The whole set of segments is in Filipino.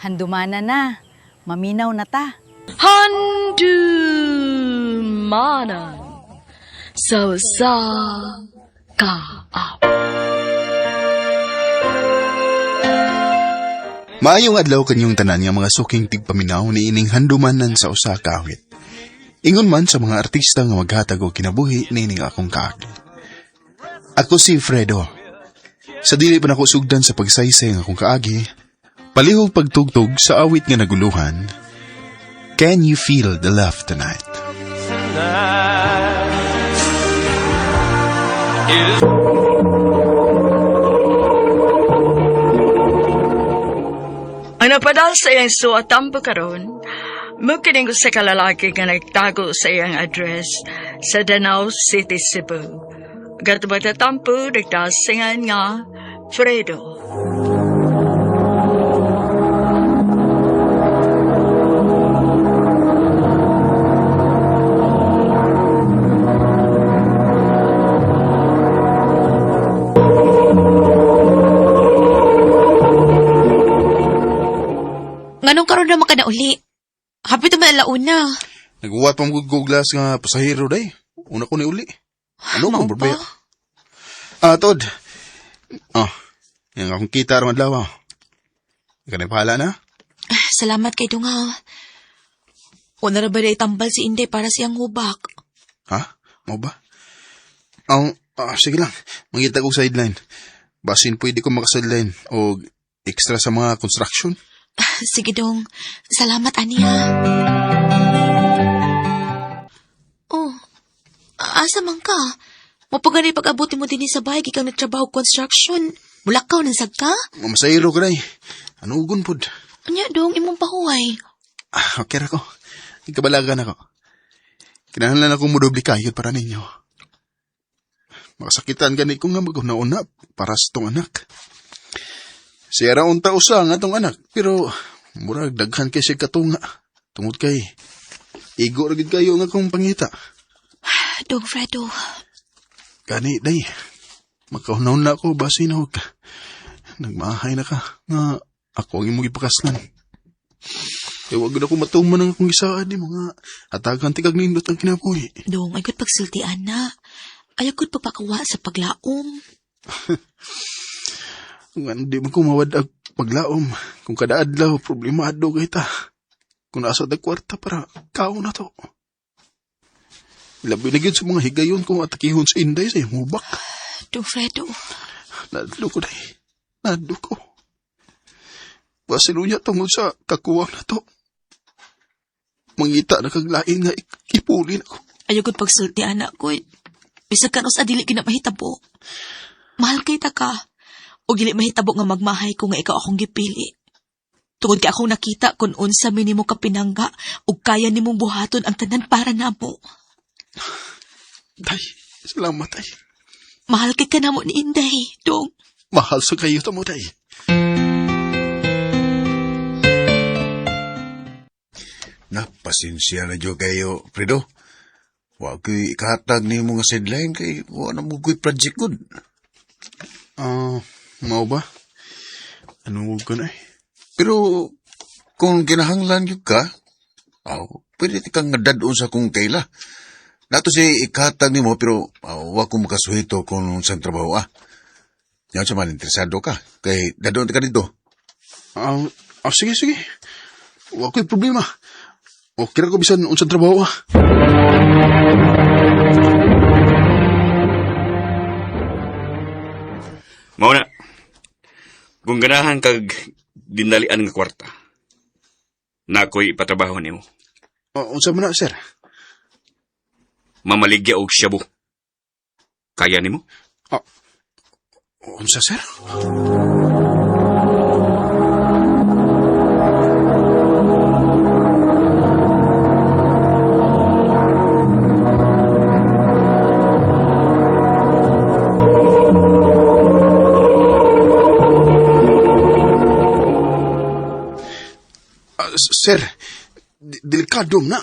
Handumana na. Maminaw na ta. Handumanan sa kaap. Maayong adlaw kanyong tanan nga mga suking tigpaminaw ni ining handumanan sa usa ka awit. Ingon man sa mga artista nga maghatag og kinabuhi ni ining akong kaagi. Ako si Fredo. Sa dili pa nako sugdan sa pagsaysay nga akong kaagi, palihog pagtugtog sa awit nga naguluhan, Can You Feel the Love Tonight? Ang napadal sa iyang suwatan po karon, mukining ko sa kalalaki nga nagtago sa iyang address sa Danau City, Cebu. Gatubag na tampo, nagdasingan nga, Fredo. Nganong karon naman ka na uli? Hapit naman alauna. Nagbuwat pang guglas nga pasahero day. Una ko ni uli. Ano kong problema? Tod. Yung akong kita rin adlaw. Ika na pahala na? Salamat kay Dungaw. Una na ba na itambal si Inday para siyang hubak? Ha? Mo ba? Sige lang. Mangita ko sideline. Basin pwede ko makasideline o extra sa mga construction. Sige dong. Salamat, Ania. Oh, asa man ka? Mapaganay pag-abuti mo din sa bahay, kikang nagtrabaho construction. Mulakaw ng sagka? Mamasayro ka day. Anugon pod. Anya dong, imong pahuway. Okay ra ko. Ikabalagan ako. Kinahanglan akong mudobli kayod para ninyo. Makasakitan gani ko nga mag-una-una para sa tong anak. Siya raon tausa nga tong anak, pero murag daghan kay siya katunga. Tungod kay, igo ragid kayo nga kong pangita. Dong Fredo. Gani, day, makahunaw na ako, basin na ka. Nagmahay na ka, nga ako ang imong ipakaslan. Kaya wag na ako matuman ng akong isaad, mga hatagan tigag nindot ang kinabuhi. Dong, ay good pagsultian na. Ay good pagpakawa sa paglaom. Kung hindi mo kumawadag paglaom, kung kada adlaw, problemado kay ta. Kung nasa da kwarta para kao na to. Labi na gyud sa mga higayon kung atakihon sa Inday sa hubak. Dong Fredo. Nadlo ko day. Nadlo ko. Basilunya tungod sa kakuwang na to. Mangita na kaglain nga ipulin ako. Ay good pagsultian na ko. Bisag ka no sa dili kinamahitabo. Mahal kay ta ka. O gili mahitabo nga magmahay ko nga ikaw akong gipili. Tungod ka akong nakita kung unsa minimo ka pinangga o kaya nimong buhaton ang tanan para namo. Day, salamat day. Mahal kay ka namo ni Inday, Dong. Mahal sa kayo tamo day. Pasensya na dyo kayo, Fredo. Huwag ko'y ikahatag ni mga sideline kay huwag na mo ko'y project good. Mau ba? Ano ka na eh? Pero kung kinahanglan yun ka, pwede kang nadadon sa kung kaila. Nato si ikahatag ni mo pero huwag kong makasuhito kung saan trabaho Yan sa man interesado ka. Kay dadon ka dito. Sige. Huwag ko'y problema. O kira ko bisan unsang trabaho Mauna, kung ganahan kag dinalian nga kwarta, na ako'y ipatrabaho niyo. Unsa man na, sir? Mamaligya og shabu. Kaya nimo? Unsa, sir? Sir, delikado na.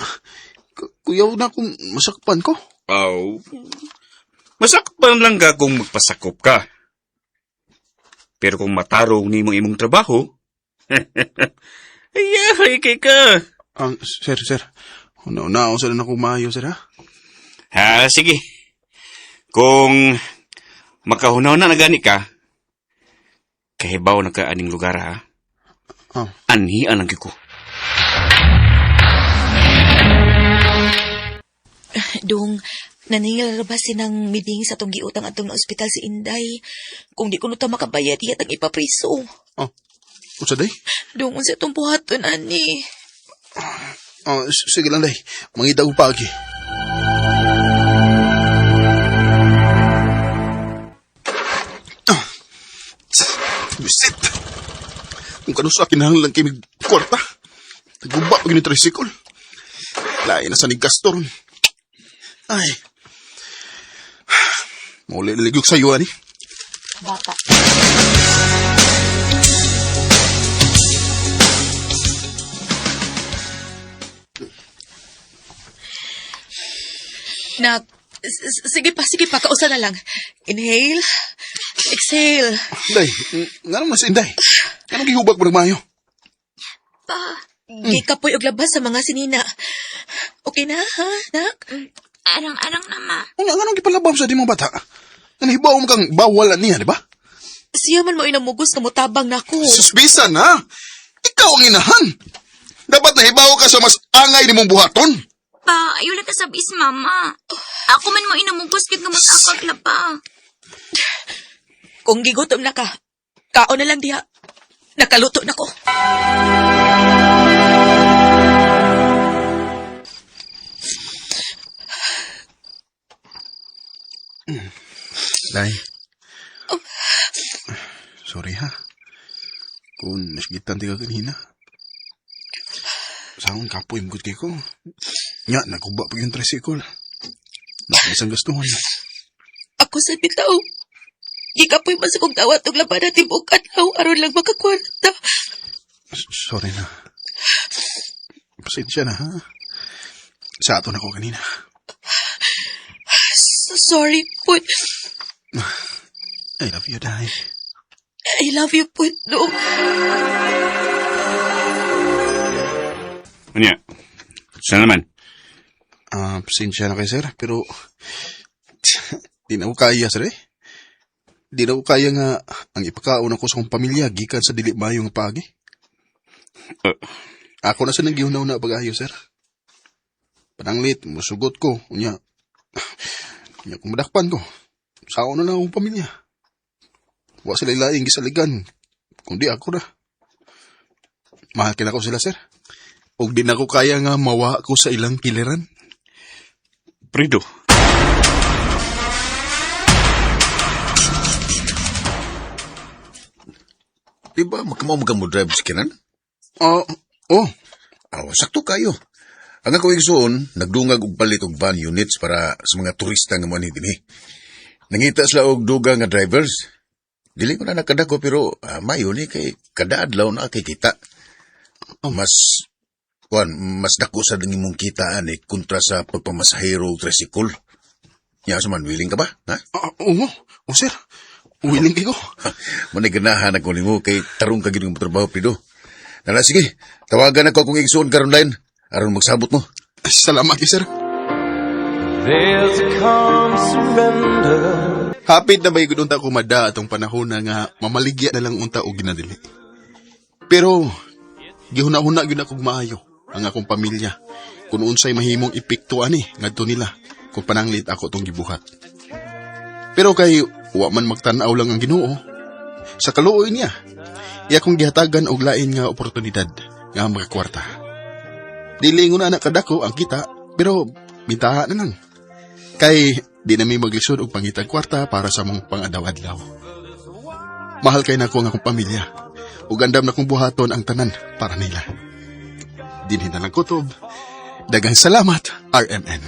Kuyaw na kung masakpan ko. Masakpan lang ka kung magpasakop ka. Pero kung matarong ni mong imong trabaho, Ayahay kay ka. Sir. Una ako sila na kumayo, sir, ha? Ha, sige. Kung makahunaw na nagani ka, kahibaw na ka aning lugar, ha? Oh. Anhian lang ko. Dong, naningil ba sinang miding sa tong giutang atong na ospital si Inday? Kung di ko nuta makabayad, iyat ang ipapriso. Unsa day? Dong, unsa itong buhaton, ani? Sige lang, day. Mangita ko pagi. Bisit. Kung kano sa akin lang kay kwarta. Naguba pag yung tricycle. Lain na sa ni Gastor. Ay. Mauli naligyog sa'yo, ani. Bata. Sige pa, kausa na lang. Inhale, exhale. Day, nga naman sa Inday. Anong gihubak mo mayo? Gikapoy og labas sa mga sinina. Okay na, ha, nak? Arang-arang na, ma. Anong gipalabam sa di mo bata? Nanihibaw mo kang bawalan niya, di ba? Siya man mo inamugos na mutabang na ako. Suspisan, ha? Ikaw ang inahan. Dapat nahibaw ka sa mas angay ni mong buhaton. Pa, ayaw lang ka sa bis, mama. Ako man mo inamugos kit nga matakag la pa. Kung gigutom na ka, kaon na lang diha. Nakaluto na ko. Day. Sorry, ha? Kung nasgitan ti ka kanina. Saan kapoy mo kay ko? Nga, nakuba pa yung tricycle. Nakalisang gastuhan. Ako sa bitaw. Gikapoy man sa kong tawat og laban na tibukan aron lang makakwarta. Sorry na. Pasensya na, ha? Sa ato na ko kanina. Sorry, Put. I love you, Day. I love you, Put. No. Anya, saan naman? Pasensya na kay sir, pero di na ko kaya, sir, eh. Di na ko kaya nga ang ipakaon ako sa kong pamilya gikan sa dili mayong pagi. Ako na sa naghihunaw na pag-ayo, sir. Pananglit, musugot ko. Unya kung madakpan ko, sao na akong pamilya. Wa sila ilaing gisaligan, kundi ako na. Mahal kin ako sila, sir. Og di na ko kaya nga mawa ko sa ilang kiliran. Prido. Diba, makamaw mo drive sa kinan? Oh. Sakto kayo. Ang ako igsoon, nagdungag og palit og van units para sa mga turista nga mo dinhi. Nangita sila og duga nga drivers. Dili ko na nakadako pero mayo ni kay kada adlaw na kay kita. Mas dako sa imong kitaan kontra sa pagpamasahero og tricycle. Nya man willing ka ba? Ha? Oo, sir. Willing ko. Manay ganahan ako nimo kay tarong ka gid nga trabaho pido. Nala sige, tawagan ako kung igsoon karon line aron magsabot mo. Salamat, sir. There's a calm surrender. Hapit na may gununta ko mada atong panahon na nga mamaligya na lang unta o ginadili. Pero, gihuna-huna gyud ako maayo ang akong pamilya kung unsay mahimong epekto ani ngadto nila kung pananglit ako tong gibuhat. Pero kay wa man magtan-aw lang ang Ginoo, sa kaluoy niya, iya kong gihatagan og lain nga oportunidad nga makakwarta. Dili nga na kadako ang kita, pero bintaha na lang. Kay di na may maglisod og pangitag kwarta para sa mong pang-adlaw-adlaw. Mahal kay nako ang akong pamilya, ug andam na kong buhaton ang tanan para nila. Dinhi na lang kutob. Daghang salamat, RMN.